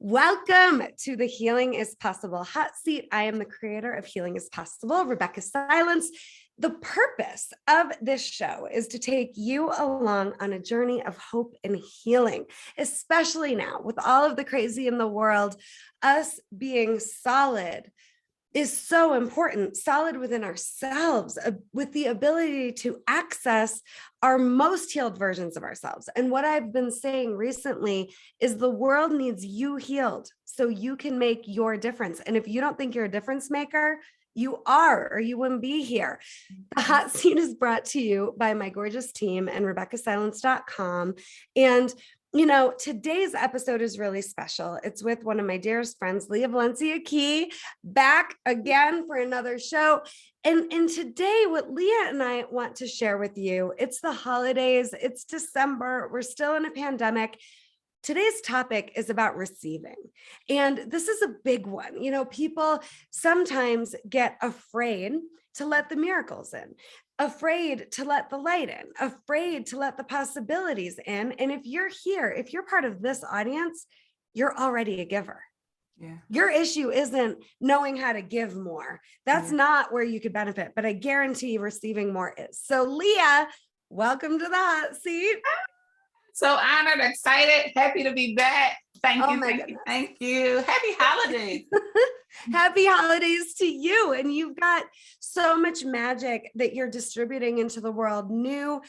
Welcome to the Healing is Possible hot seat. I am the creator of Healing is Possible, Rebeccah Silence. The purpose of this show is to take you along on a journey of hope and healing, especially now with all of the crazy in the world. Us being solid is so important, solid within ourselves, with the ability to access our most healed versions of ourselves. And what I've been saying recently is the world needs you healed so you can make your difference. And if you don't think you're a difference maker, you are, or you wouldn't be here. The hot seat is brought to you by my gorgeous team and RebeccahSilence.com. And today's episode is really special. It's with one of my dearest friends, Lia Valencia Key, back again for another show. And today, what Lia and I want to share with you, it's the holidays, it's December, we're still in a pandemic. Today's topic is about receiving. And this is a big one. People sometimes get afraid to let the miracles in, afraid to let the light in, afraid to let the possibilities in. And if you're here, if you're part of this audience, you're already a giver. Yeah. Your issue isn't knowing how to give more. That's not where you could benefit, but I guarantee receiving more is. So Lia, welcome to the hot seat. So honored, excited, happy to be back. Thank you. Happy holidays. Happy holidays to you. And you've got so much magic that you're distributing into the world, new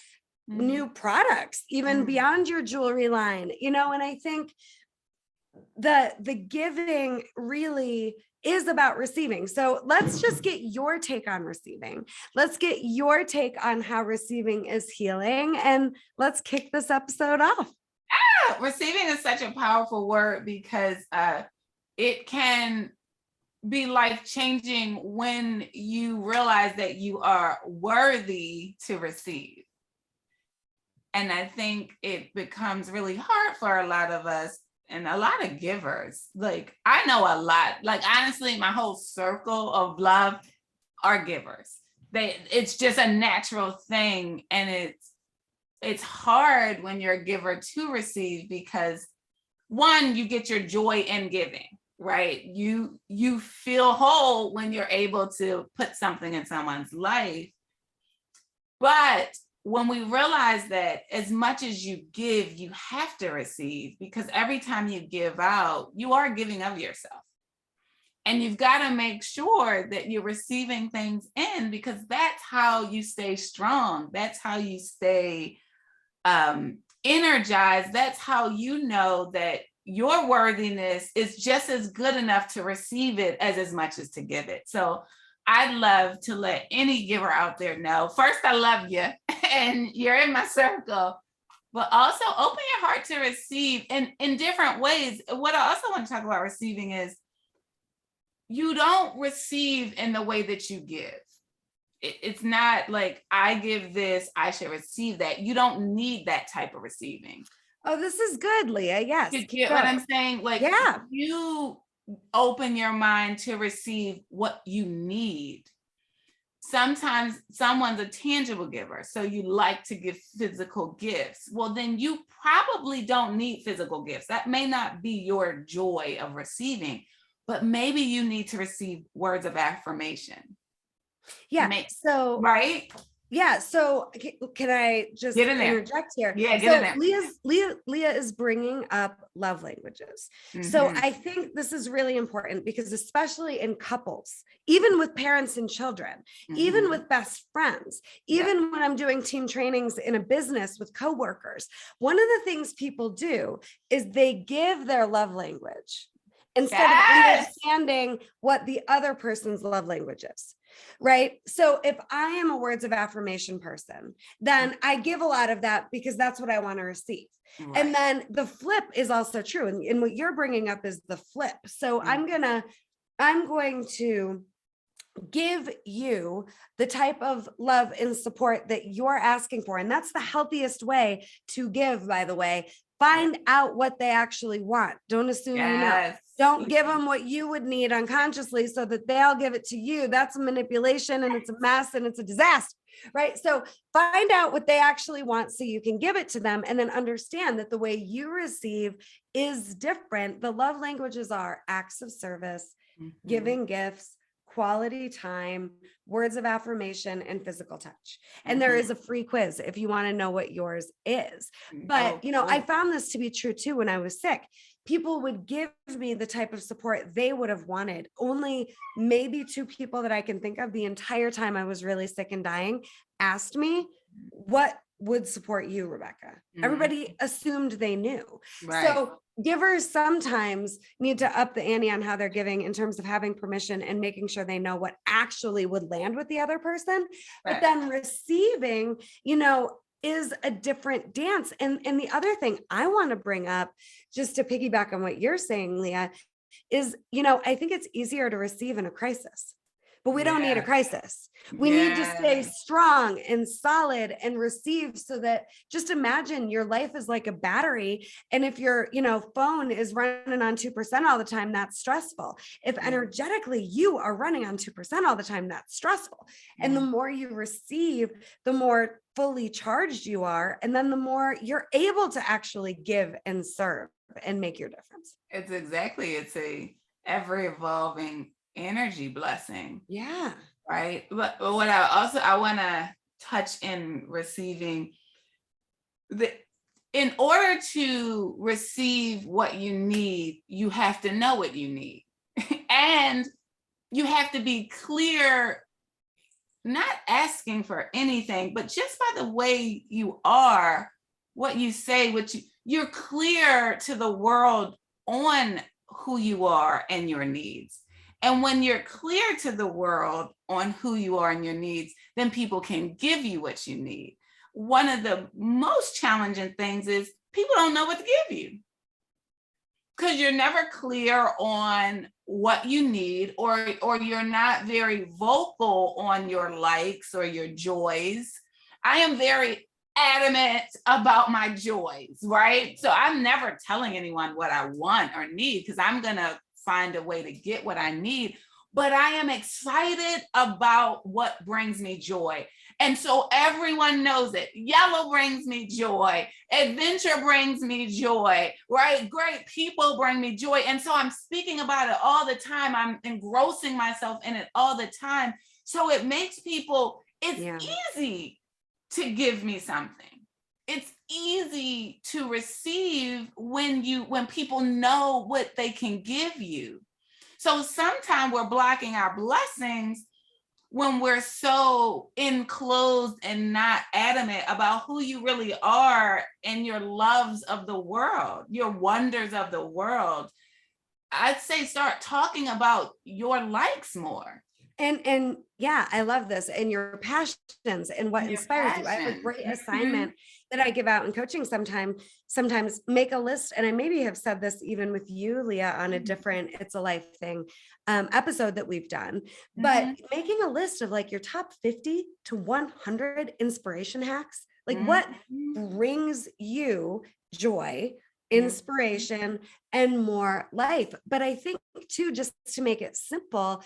products, even beyond your jewelry line, and I think the giving really is about receiving. So let's just get your take on receiving. Let's get your take on how receiving is healing. And let's kick this episode off. Receiving is such a powerful word because it can be life-changing when you realize that you are worthy to receive. And I think it becomes really hard for a lot of us and a lot of givers. Like, I know a lot, honestly, my whole circle of love are givers. It's just a natural thing. And it's hard when you're a giver to receive because one, you get your joy in giving, right? You feel whole when you're able to put something in someone's life. But when we realize that as much as you give, you have to receive, because every time you give out, you are giving of yourself. And you've got to make sure that you're receiving things in, because that's how you stay strong. That's how you stay energized. That's how you know that your worthiness is just as good enough to receive it as much as to give it. So I'd love to let any giver out there know, first, I love you and you're in my circle, but also open your heart to receive in different ways. What I also want to talk about receiving is you don't receive in the way that you give. It's not like I give this, I should receive that. You don't need that type of receiving. Oh, this is good, Lia. Yes. You get what I'm saying? You open your mind to receive what you need. Sometimes someone's a tangible giver, so you like to give physical gifts. Well, then you probably don't need physical gifts. That may not be your joy of receiving, but maybe you need to receive words of affirmation. Yeah. Right? Yeah. So can I just interject here? Yeah, get in there. Lia is bringing up love languages. Mm-hmm. So I think this is really important because especially in couples, even with parents and children, even with best friends, even when I'm doing team trainings in a business with coworkers, one of the things people do is they give their love language instead of understanding what the other person's love language is. Right. So if I am a words of affirmation person, then I give a lot of that because that's what I want to receive. Right. And then the flip is also true. And what you're bringing up is the flip. So I'm going to give you the type of love and support that you're asking for. And that's the healthiest way to give, by the way. Find out what they actually want. Don't assume you know. Don't give them what you would need unconsciously so that they'll give it to you. That's a manipulation and it's a mess and it's a disaster. right? So find out what they actually want so you can give it to them, and then understand that the way you receive is different. The love languages are acts of service, giving gifts, quality time, words of affirmation, and physical touch. And there is a free quiz if you want to know what yours is. But, I found this to be true too when I was sick. People would give me the type of support they would have wanted. Only maybe 2 people that I can think of the entire time I was really sick and dying asked me, what would support you, Rebeccah? Everybody assumed they knew. Right. So givers sometimes need to up the ante on how they're giving in terms of having permission and making sure they know what actually would land with the other person. Right. But then receiving, is a different dance. And the other thing I want to bring up, just to piggyback on what you're saying, Lia, is, I think it's easier to receive in a crisis. But we don't need a crisis. We need to stay strong and solid and receive, so that, just imagine your life is like a battery. And if your, phone is running on 2% all the time, that's stressful. If energetically you are running on 2% all the time, that's stressful. And the more you receive, the more fully charged you are. And then the more you're able to actually give and serve and make your difference. It's a ever evolving energy blessing. Yeah. Right. But what I want to touch in receiving, in order to receive what you need, you have to know what you need. And you have to be clear, not asking for anything, but just by the way you are, what you say, you're clear to the world on who you are and your needs. And when you're clear to the world on who you are and your needs, then people can give you what you need. One of the most challenging things is people don't know what to give you, because you're never clear on what you need, or you're not very vocal on your likes or your joys. I am very adamant about my joys, right? So I'm never telling anyone what I want or need, because I'm going to find a way to get what I need. But I am excited about what brings me joy. And so everyone knows it. Yellow brings me joy. Adventure brings me joy, right? Great people bring me joy. And so I'm speaking about it all the time. I'm engrossing myself in it all the time. So it makes it's easy to give me something. It's easy to receive when people know what they can give you. So sometimes we're blocking our blessings when we're so enclosed and not adamant about who you really are and your loves of the world, your wonders of the world. I'd say start talking about your likes more. And yeah, I love this, and your passions and what inspires you. I have a great assignment that I give out in coaching sometimes make a list. And I maybe have said this even with you, Lia, on a different It's a Life thing episode that we've done, but making a list of like your top 50 to 100 inspiration hacks, like what brings you joy, inspiration, and more life. But I think too, just to make it simple,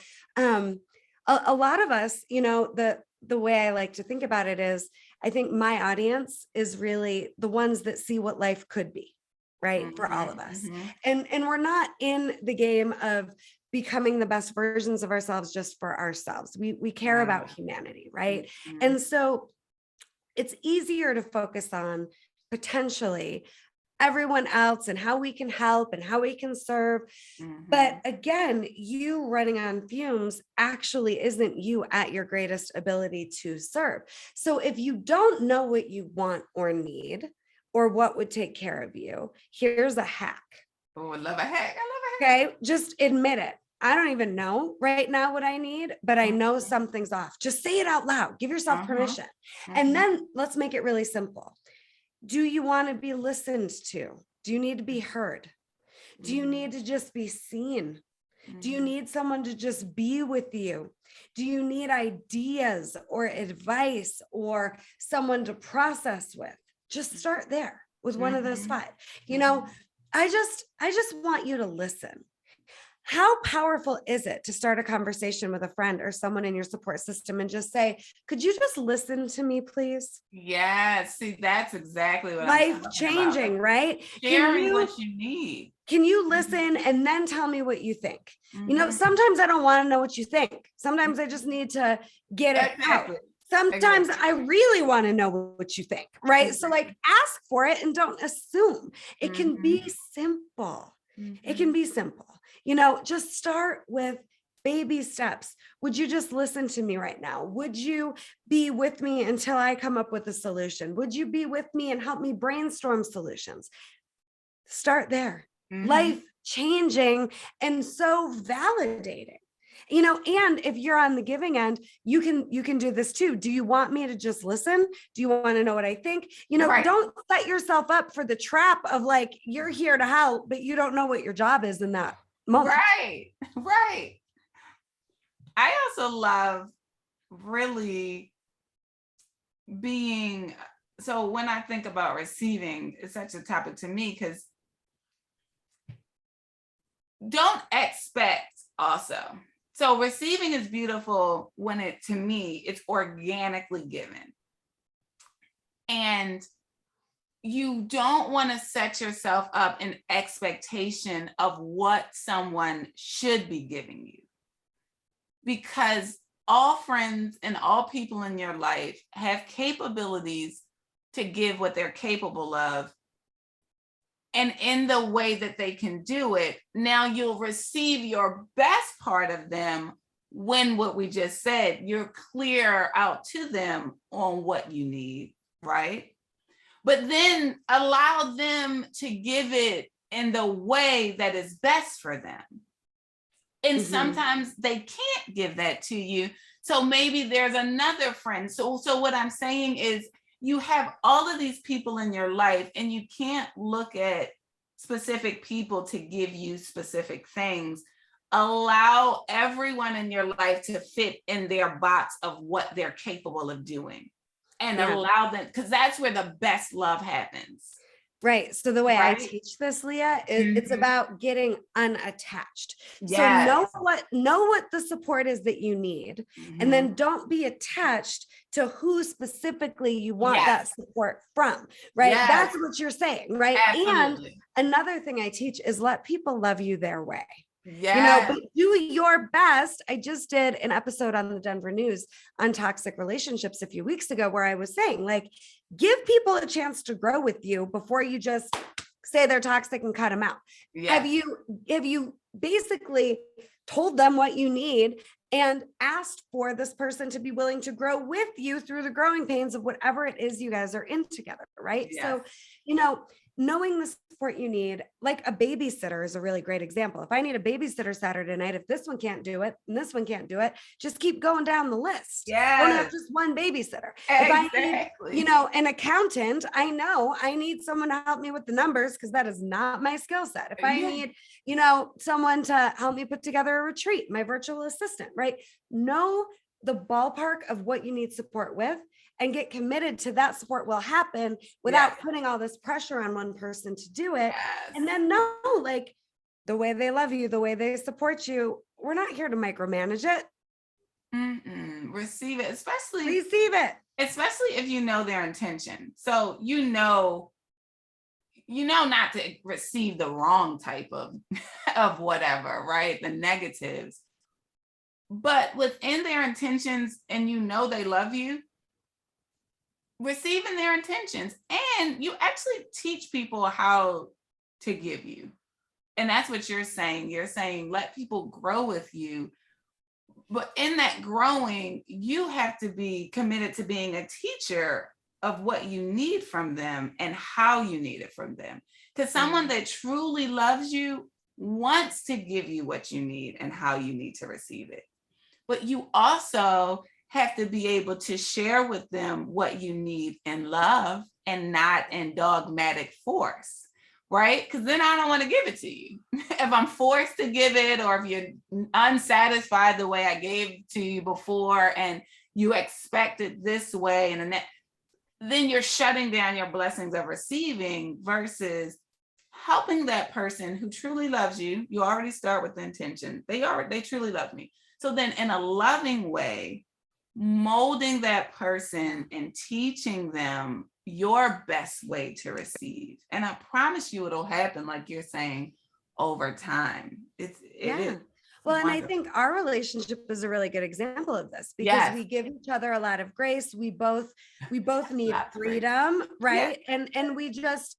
a lot of us, the way I like to think about it is, I think my audience is really the ones that see what life could be, right? For all of us. And we're not in the game of becoming the best versions of ourselves just for ourselves. We care about humanity, right? And so it's easier to focus on potentially everyone else and how we can help and how we can serve. But again, you running on fumes actually isn't you at your greatest ability to serve. So if you don't know what you want or need, or what would take care of you, here's a hack. Oh, I love a hack. Okay, just admit it. I don't even know right now what I need, but I know something's off. Just say it out loud. Give yourself permission. And then let's make it really simple. Do you want to be listened to? Do you need to be heard? Do you need to just be seen? Do you need someone to just be with you? Do you need ideas or advice or someone to process with? Just start there with one of those 5. I just want you to listen. How powerful is it to start a conversation with a friend or someone in your support system and just say, could you just listen to me, please? Yes, see, that's exactly what I'm Life talking about. changing, right? Sharing what you need. Can you listen and then tell me what you think? Mhm. Sometimes I don't want to know what you think. Sometimes I just need to get it out. Exactly. Sometimes I really want to know what you think, right? So Exactly. like ask for it and don't assume. It can be Mhm. simple. It Mhm. can be simple. Just start with baby steps. Would you just listen to me right now? Would you be with me until I come up with a solution? Would you be with me and help me brainstorm solutions? Start there. Mhm. Life changing and so validating. And if you're on the giving end, you can do this too. Do you want me to just listen? Do you want to know what I think? Right. Don't set yourself up for the trap of like, you're here to help, but you don't know what your job is in that moment. Right. Right. I also love really being, so when I think about receiving, it's such a topic to me because don't expect also. So receiving is beautiful when to me, it's organically given. And you don't want to set yourself up in expectation of what someone should be giving you. Because all friends and all people in your life have capabilities to give what they're capable of. And in the way that they can do it, now you'll receive your best part of them when what we just said, you're clear out to them on what you need, right? But then allow them to give it in the way that is best for them. And sometimes they can't give that to you. So maybe there's another friend. So what I'm saying is you have all of these people in your life and you can't look at specific people to give you specific things. Allow everyone in your life to fit in their box of what they're capable of doing and allow them, because that's where the best love happens. Right. So the way I Right? teach this, Leah, it's about getting unattached. So Yes. know what the support is that you need, and then don't be attached to who specifically you want that support from. Right. Yes. That's what you're saying. Right. Absolutely. And another thing I teach is let people love you their way. Yeah. But do your best. I just did an episode on the Denver News on toxic relationships a few weeks ago where I was saying, like, give people a chance to grow with you before you just say they're toxic and cut them out. Have you basically told them what you need and asked for this person to be willing to grow with you through the growing pains of whatever it is you guys are in together, right? Yes. So, knowing the support you need, like a babysitter is a really great example. If I need a babysitter Saturday night, if this one can't do it and this one can't do it, just keep going down the list. Yeah. Don't have just one babysitter. Exactly. If I need, an accountant, I know I need someone to help me with the numbers because that is not my skill set. If I need, someone to help me put together a retreat, my virtual assistant, right? Know the ballpark of what you need support with and get committed to that support will happen without putting all this pressure on one person to do it. And then know, like, the way they love you, the way they support you, we're not here to micromanage it. Receive it, especially if you know their intention. So not to receive the wrong type of whatever, right? The negatives. But within their intentions, and they love you, receiving their intentions, and you actually teach people how to give you. And that's what you're saying. You're saying let people grow with you. But in that growing, you have to be committed to being a teacher of what you need from them and how you need it from them. Because someone that truly loves you wants to give you what you need and how you need to receive it. But you also have to be able to share with them what you need in love and not in dogmatic force. Right? Because then I don't want to give it to you. If I'm forced to give it, or if you're unsatisfied the way I gave it to you before and you expect it this way, and then you're shutting down your blessings of receiving versus helping that person who truly loves you. You already start with the intention. They truly love me. So then in a loving way, molding that person and teaching them your best way to receive. And I promise you it'll happen, like you're saying, over time. It is. Well, and wonderful. I think our relationship is a really good example of this, because Yes. we give each other a lot of grace. We both need Lots of grace. freedom, right? Yes. And we just,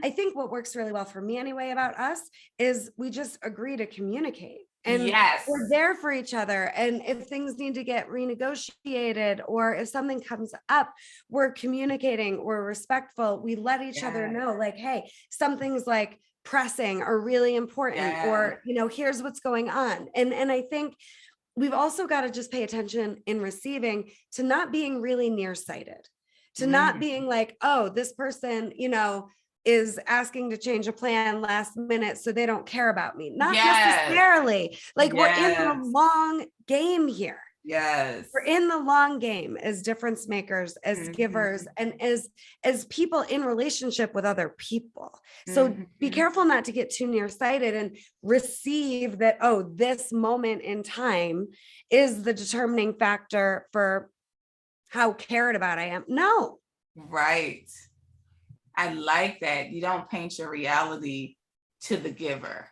I think what works really well for me anyway about us is we just agree to communicate. And Yes. we're there for each other. And if things need to get renegotiated, or if something comes up, we're communicating, we're respectful. We let each other know, like, hey, something's like pressing or really important, or, you know, here's what's going on. And I think we've also got to just pay attention in receiving to not being really nearsighted, to not being like, oh, this person, you know, is asking to change a plan last minute, so they don't care about me. Not necessarily. Like, we're in the long game here. Yes. We're in the long game as difference makers, as givers, and as people in relationship with other people. So be careful not to get too nearsighted and receive that, oh, this moment in time is the determining factor for how cared about I am. No. Right. I like that. You don't paint your reality to the giver.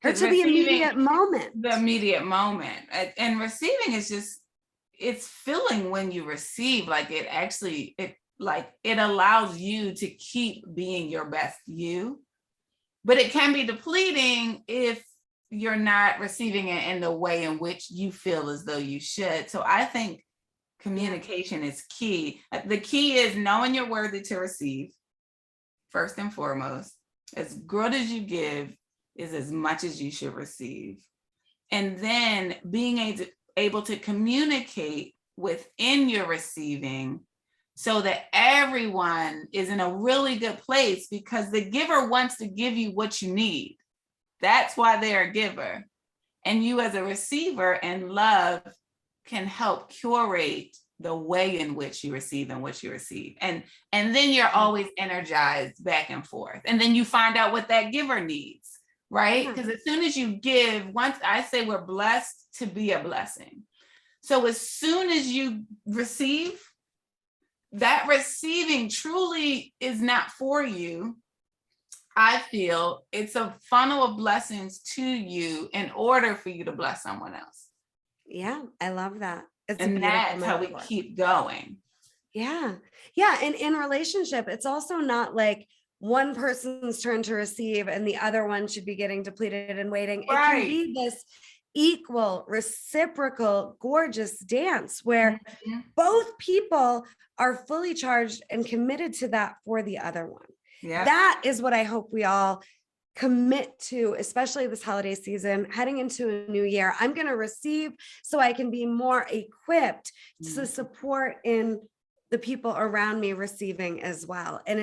Or to the immediate moment. The immediate moment. And receiving is just, it's filling when you receive. Like, it actually, it allows you to keep being your best you. But it can be depleting if you're not receiving it in the way in which you feel as though you should. So I think communication is key. The key is knowing you're worthy to receive, first and foremost. As good as you give is as much as you should receive. And then being able to communicate within your receiving so that everyone is in a really good place, because the giver wants to give you what you need. That's why they're a giver. And you as a receiver and love can help curate the way in which you receive and what you receive. And then you're always energized back and forth. And then you find out what that giver needs, right? Because as soon as you give, once I say we're blessed to be a blessing. So as soon as you receive, that receiving truly is not for you. I feel it's a funnel of blessings to you in order for you to bless someone else. Yeah, I love that. And that's how we keep going. Yeah. Yeah. And in relationship, it's also not like one person's turn to receive and the other one should be getting depleted and waiting. It can be this equal, reciprocal, gorgeous dance where both people are fully charged and committed to that for the other one. Yeah. That is what I hope we all commit to, especially this holiday season, heading into a new year. I'm going to receive so I can be more equipped to support in the people around me receiving as well. And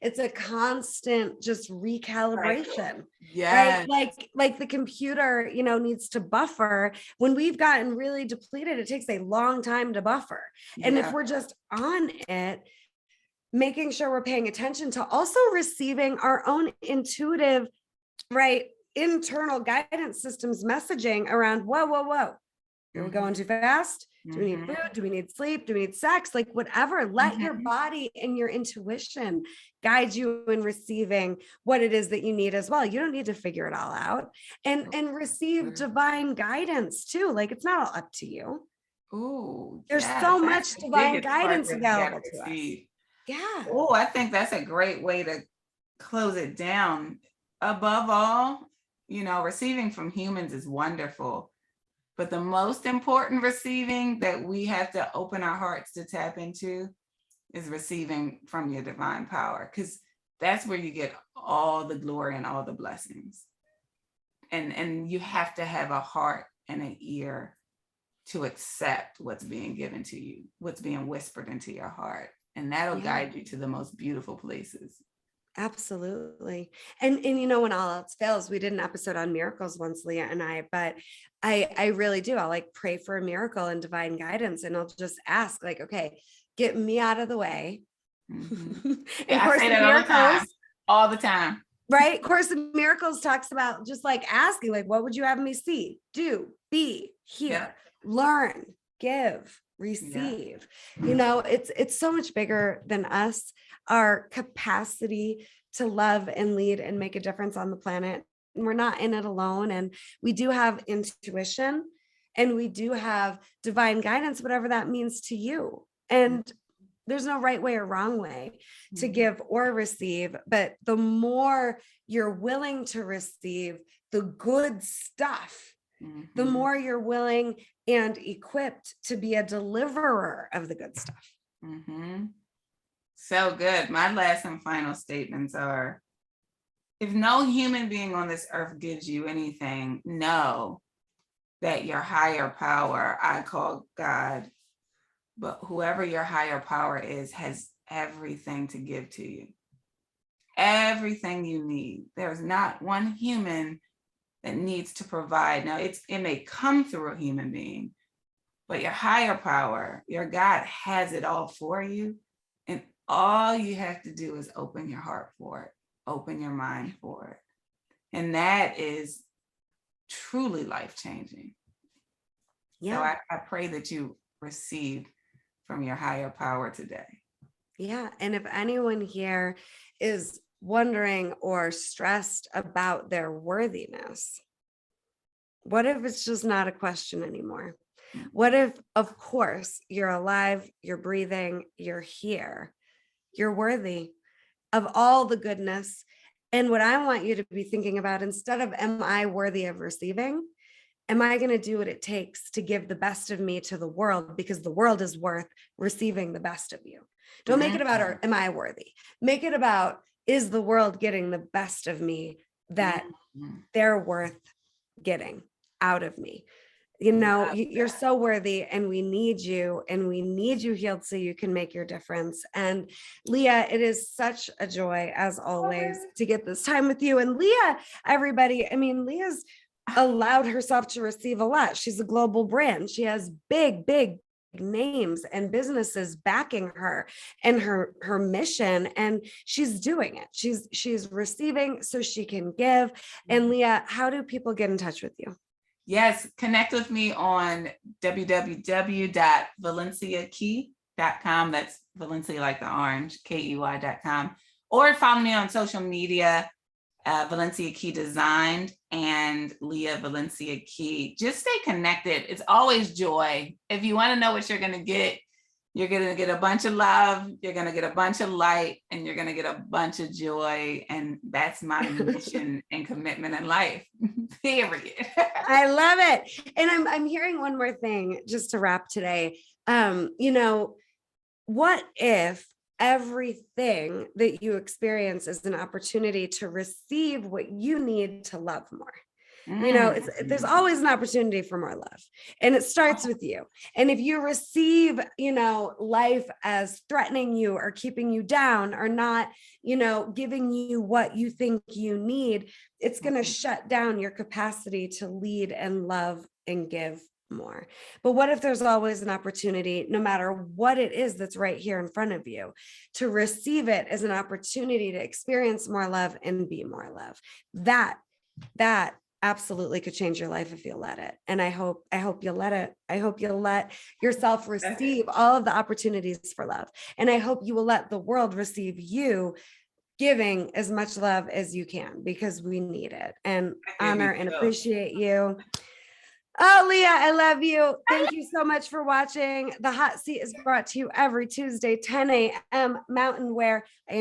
it's a constant just recalibration. Yeah. Right? Like the computer, you know, needs to buffer. When we've gotten really depleted, it takes a long time to buffer. And if we're just on it, making sure we're paying attention to also receiving our own intuitive, right, internal guidance systems messaging around, whoa, we're going too fast. Do we need food? Do we need sleep? Do we need sex? Like whatever, let your body and your intuition guide you in receiving what it is that you need as well. You don't need to figure it all out, and receive divine guidance too. Like it's not all up to you. Ooh, there's so much divine guidance available to us. Yeah. Oh, I think that's a great way to close it down. Above all, you know, receiving from humans is wonderful, but the most important receiving that we have to open our hearts to tap into is receiving from your divine power, because that's where you get all the glory and all the blessings. And you have to have a heart and an ear to accept what's being given to you, what's being whispered into your heart. And that'll guide you to the most beautiful places. Absolutely. And you know, when all else fails, we did an episode on miracles once, Leah and I, but I really do. I'll like pray for a miracle and divine guidance. And I'll just ask like, okay, get me out of the way. And I say that all the time. right? Course in Miracles talks about just like asking, like, what would you have me see, do, be, hear, learn, give, receive. You know, it's so much bigger than us. Our capacity to love and lead and make a difference on the planet. And we're not in it alone. And we do have intuition and we do have divine guidance, whatever that means to you. And there's no right way or wrong way to give or receive, but the more you're willing to receive the good stuff, the more you're willing and equipped to be a deliverer of the good stuff. So good. My last and final statements are, if no human being on this earth gives you anything, know that your higher power, I call God, but whoever your higher power is, has everything to give to you. Everything you need. There's not one human that needs to provide. Now, it may come through a human being, but your higher power, your God, has it all for you. And all you have to do is open your heart for it, open your mind for it. And that is truly life-changing. So I pray that you receive from your higher power today. Yeah. And if anyone here is wondering or stressed about their worthiness, what if it's just not a question anymore? What if, of course, you're alive, you're breathing, you're here, you're worthy of all the goodness. And what I want you to be thinking about, instead of, am I worthy of receiving? Am I going to do what it takes to give the best of me to the world, because the world is worth receiving the best of you? Don't make it about, am I worthy? Make it about, is the world getting the best of me that they're worth getting out of me? You know, you're so worthy, and we need you healed so you can make your difference. And Lia, it is such a joy, as always, to get this time with you. And Lia, everybody, I mean, Lia's allowed herself to receive a lot. She's a global brand. She has big names and businesses backing her and her mission, and she's doing it. She's receiving so she can give. And Lia, how do people get in touch with you? Yes, connect with me on www.valenciakey.com. That's Valencia like the orange, KEY.com. Or follow me on social media, Valencia Key Designed and Lia Valencia Key. Just stay connected. It's always joy. If you want to know what you're going to get a bunch of love, you're going to get a bunch of light, and you're going to get a bunch of joy. And that's my mission and commitment in life. Period. I love it. And I'm hearing one more thing just to wrap today. You know, what if everything that you experience is an opportunity to receive what you need to love more? You know, there's always an opportunity for more love, and it starts with you. And if you receive, you know, life as threatening you or keeping you down or not, you know, giving you what you think you need, it's going to shut down your capacity to lead and love and give more. But what if there's always an opportunity, no matter what it is that's right here in front of you, to receive it as an opportunity to experience more love and be more love? That absolutely could change your life if you let it. And I hope you'll let it. I hope you'll let yourself receive all of the opportunities for love. And I hope you will let the world receive you giving as much love as you can, because we need it. And honor and appreciate you. Oh, Lia, I love you. Thank you so much for watching. The Hot Seat is brought to you every Tuesday, 10 a.m. Mountain, where I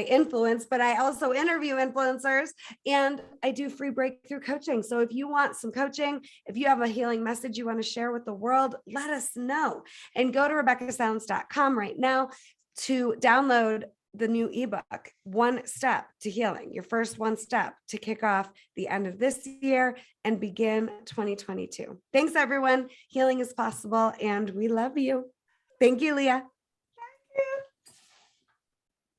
influence, but I also interview influencers, and I do free breakthrough coaching. So if you want some coaching, if you have a healing message you want to share with the world, let us know. And go to RebeccahSilence.com right now to download the new ebook, One Step to Healing, your first one step to kick off the end of this year and begin 2022. Thanks, everyone. Healing is possible, and we love you. Thank you, Lia.